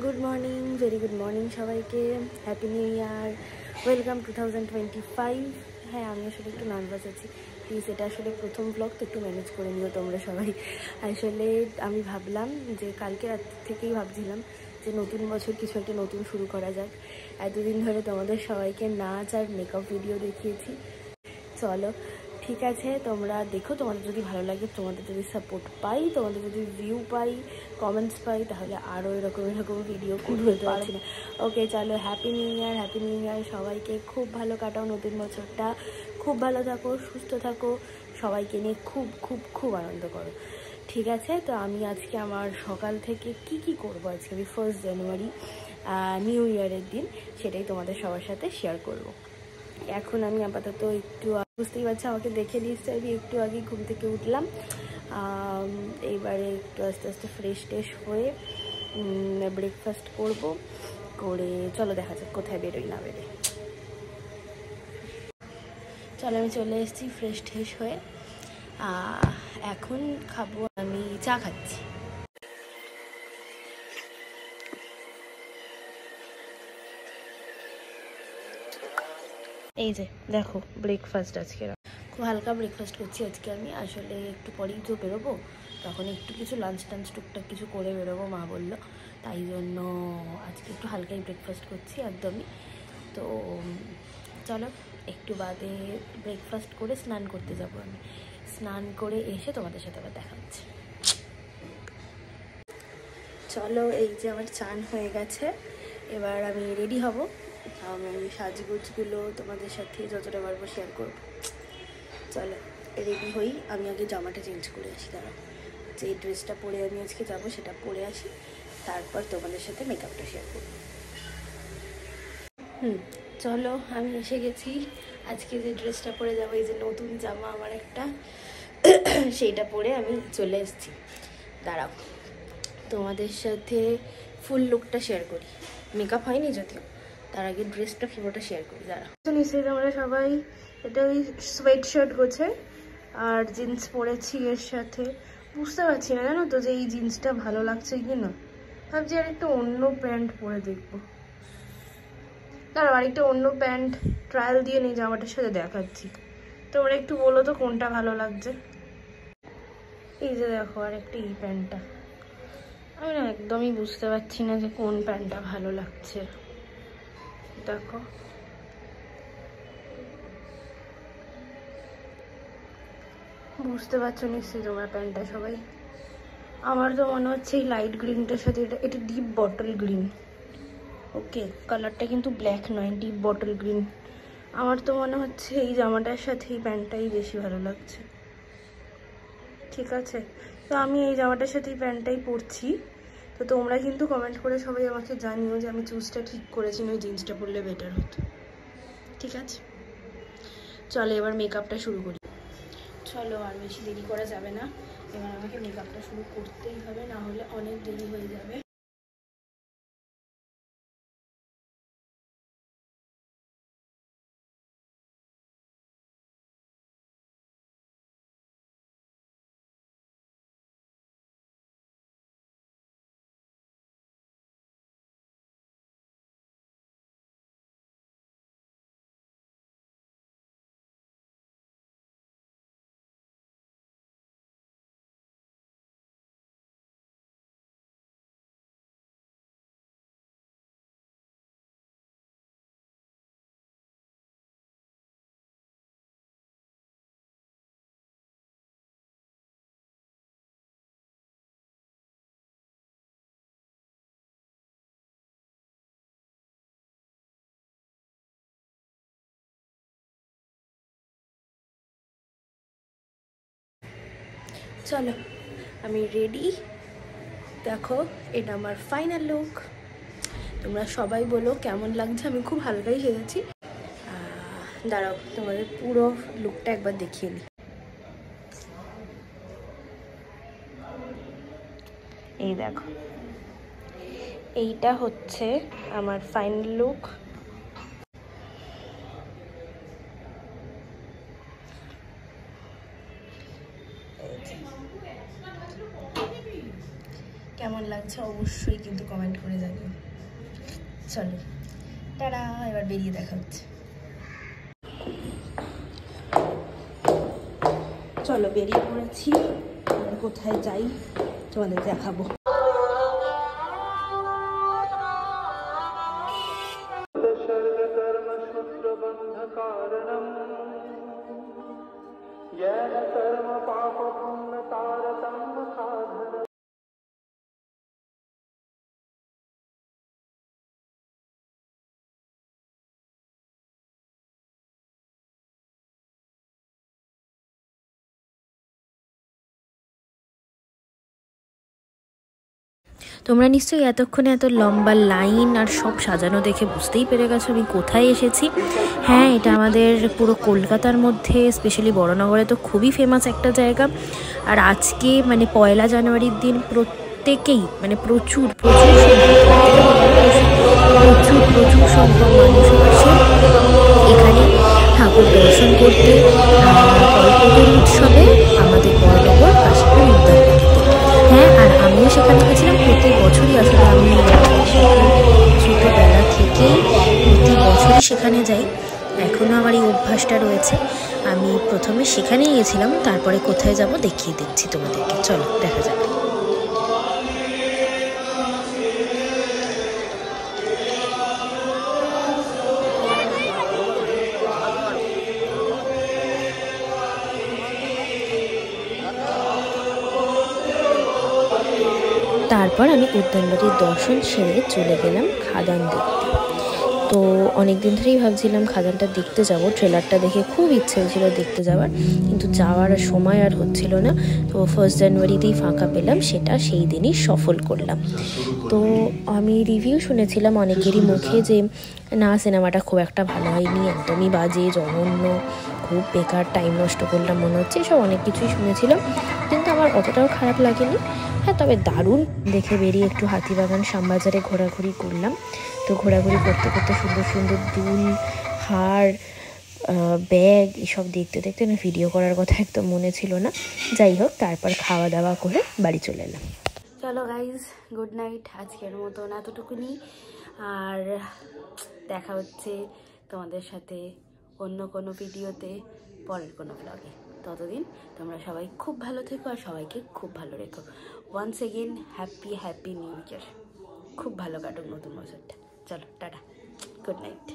Good morning, very good morning সবাইকে। Happy new year, welcome 2025। হ্যাঁ, আমি আসলে একটু নার্ভাস আছি, প্লিজ। এটা আসলে প্রথম ব্লগ, তো একটু ম্যানেজ করে নিও তোমরা সবাই। আসলে আমি ভাবলাম যে কালকে রাত থেকেই ভাবছিলাম যে নতুন বছর কিছু একটা নতুন শুরু করা যাক। এতদিন ধরে তোমাদের সবাইকে নাচ আর মেকআপ ভিডিও দেখিয়েছি, চলো ঠিক আছে তোমরা দেখো। তোমাদের যদি ভালো লাগে, তোমাদের যদি সাপোর্ট পাই, তোমাদের যদি ভিউ পাই, কমেন্টস পাই, তাহলে আরও এরকম ভিডিও করতে পারছি না। ওকে চলো, হ্যাপি নিউ ইয়ার, হ্যাপি নিউ ইয়ার সবাইকে। খুব ভালো কাটাও নতুন বছরটা, খুব ভালো থাকো, সুস্থ থাকো, সবাইকে নিয়ে খুব খুব খুব আনন্দ করো, ঠিক আছে? তো আমি আজকে আমার সকাল থেকে কি করব, আজকে আমি 1 জানুয়ারি নিউ ইয়ারের দিন, সেটাই তোমাদের সবার সাথে শেয়ার করব। এখন আমি আপাতত একটু, বুঝতেই পারছি আমাকে দেখে দিয়েছি, আমি একটু আগে ঘুম থেকে উঠলাম। এইবারে একটু আস্তে আস্তে ফ্রেশ ট্রেশ হয়ে ব্রেকফাস্ট করে চলো দেখা যাক কোথায় বেরোই না বেরোই। চলো, আমি চলে এসেছি ফ্রেশ ট্রেশ হয়ে। এখন খাবো, আমি চা খাচ্ছি। এই যে দেখো ব্রেকফাস্ট আজকে, খুব হালকা ব্রেকফাস্ট করছি আজকে আমি। আসলে একটু পরেই তো বেরোবো, তখন একটু কিছু লাঞ্চ টাঞ্চ টুকটাক কিছু করে বেরোবো, মা বললো, তাই জন্য আজকে একটু হালকাই ব্রেকফাস্ট করছি একদমই। তো চলো একটু বাদে ব্রেকফাস্ট করে স্নান করতে যাব। আমি স্নান করে এসে তোমাদের সাথে আবার দেখা হচ্ছে। চলো, এই যে আমার চান হয়ে গেছে, এবার আমি রেডি হব। আমি সাজগোজগুলো তোমাদের সাথে যতটা পারবো শেয়ার করবো। চলো রেডি হই, আমি আগে জামাটা চেঞ্জ করে আসি। দাঁড়াও, যে ড্রেসটা পরে আমি আজকে যাব সেটা পরে আসি, তারপর তোমাদের সাথে মেকআপটা শেয়ার করব। চলো আমি এসে গেছি। আজকে যে ড্রেসটা পরে যাবো, এই যে নতুন জামা আমার একটা, সেইটা পরে আমি চলে এসেছি। দাঁড়াও তোমাদের সাথে ফুল লুকটা শেয়ার করি, মেকআপ হয়নি যদিও, তার আগে ড্রেসটা পুরোটা শেয়ার করি। দাঁড়াও, তো নিশ্চয়ই তোমরা সবাই, এটা ওই সোয়েট শার্ট গোছে আর জিন্স পরেছি এর সাথে। বুঝতে পারছি না জানো তো যে এই জিন্সটা ভালো লাগছে কি না, ভাবছি আর একটা অন্য প্যান্ট পরে দেখবো। দাঁড়াও, আরেকটা অন্য প্যান্ট ট্রায়াল দিয়ে নিই, জামাটার সাথে দেখাচ্ছি। তোমরা একটু বলো তো কোনটা ভালো লাগছে। এই যে দেখো আরেকটা, এই প্যান্টটা। আমি না একদমই বুঝতে পারছি না যে কোন প্যান্টটা ভালো লাগছে। দেখো, বুঝতে পারছো নিশ্চয়ই তোমরা প্যান্টটা সবাই। আমার তো মনে হচ্ছে এই লাইট গ্রিনটার সাথে, এটা ডিপ বটল গ্রিন। ওকে, কালারটা কিন্তু ব্ল্যাক নয়, ডিপ বটল গ্রিন। আমার তো মনে হচ্ছে এই জামাটার সাথে এই প্যান্টটাই বেশি ভালো লাগছে। ঠিক আছে, তো আমি এই জামাটার সাথে এই প্যান্টটাই পরছি। তো তোমরা কিন্তু কমেন্ট করে সবাই আমাকে জানিও যে আমি চুজটা ঠিক করেছি না, ওই জিন্সটা পরলে বেটার হতো। ঠিক আছে, চলো এবার মেকআপটা শুরু করি। চলো, আর বেশি দেরি করা যাবে না, এবার আমাকে মেকআপটা শুরু করতেই হবে, না হলে অনেক দেরি হয়ে যাবে। চলো আমি রেডি, দেখো এটা আমার ফাইনাল লুক। তোমরা সবাই বলো কেমন লাগছে। আমি খুব হালকাই সেজেছি। দাঁড়াও তোমাদের পুরো লুকটা একবার দেখিয়ে নিই। এই দেখো, এইটা হচ্ছে আমার ফাইনাল লুক। কেমন লাগছে অবশ্যই কিন্তু কমেন্ট করে জানিও। চলো টাটা, এবার বেরিয়ে দেখা হচ্ছে। চলো বেরিয়ে পড়েছি, এবার কোথায় যাই তোমাদের দেখাবো। তোমরা নিশ্চয়ই এতক্ষণে এত লম্বা লাইন আর সব সাজানো দেখে বুঝতেই পেরে গেছো আমি কোথায় এসেছি। হ্যাঁ, এটা আমাদের পুরো কলকাতার মধ্যে, স্পেশালি বড়নগরে তো খুবই ফেমাস একটা জায়গা। আর আজকে মানে 1 জানুয়ারির দিন প্রত্যেকেই মানে প্রচুর সংখ্যক মানুষ আসে এখানে ঠাকুর দর্শন করতে, কল্পতরু উৎসবে আমাদের বড়নগর কাশীপুর উদ্যানবাটিতে। হ্যাঁ, আর আমিও সেখানে গেছিলাম প্রতি বছরই। আসলে আমি ছোটোবেলা থেকেই প্রতি বছরই সেখানে যাই, এখনও আমার এই অভ্যাসটা রয়েছে। আমি প্রথমে সেখানেই গেছিলাম, তারপরে কোথায় যাব দেখিয়ে দিচ্ছি তোমাদেরকে, চলো দেখা যাক। তারপর আমি উদ্যানবাটির দর্শন সেরে চলে গেলাম খাদান দেখতে। তো অনেক দিন ধরেই ভাবছিলাম খাদানটা দেখতে যাব, ট্রেলারটা দেখে খুব ইচ্ছে হয়েছিল দেখতে যাওয়ার, কিন্তু যাওয়ার সময় আর হচ্ছিল না। তো 1 জানুয়ারিতেই ফাঁকা পেলাম, সেটা সেই দিনই সফল করলাম। তো আমি রিভিউ শুনেছিলাম অনেকেরই মুখে যে না, সিনেমাটা খুব একটা ভালো হয়নি, একদমই বাজে, জঘন্য, খুব বেকার, টাইম নষ্ট করলাম মনে হচ্ছে, এসব অনেক কিছুই শুনেছিলাম, কিন্তু আমার অতটাও খারাপ লাগেনি। হ্যাঁ, তবে দারুণ। দেখে বেরিয়ে একটু হাতিবাগান শ্যামবাজারে ঘোরাঘুরি করলাম। তো ঘোরাঘুরি করতে করতে সুন্দর সুন্দর দুল, হার, ব্যাগ এসব দেখতে দেখতে না ভিডিও করার কথা একদম মনে ছিল না। যাই হোক, তারপর খাওয়া দাওয়া করে বাড়ি চলে এলাম। চলো গাইজ, গুড নাইট, আজকের মতন এতটুকুনি। আর দেখা হচ্ছে তোমাদের সাথে অন্য কোনো ভিডিওতে, পরের কোনো ব্লগে। ততদিন তোমরা সবাই খুব ভালো থেকো আর সবাইকে খুব ভালো রেখো। Once again happy new year. খুব ভালো কাটুক নতুন বছরটা। চলো টাটা, গুড নাইট।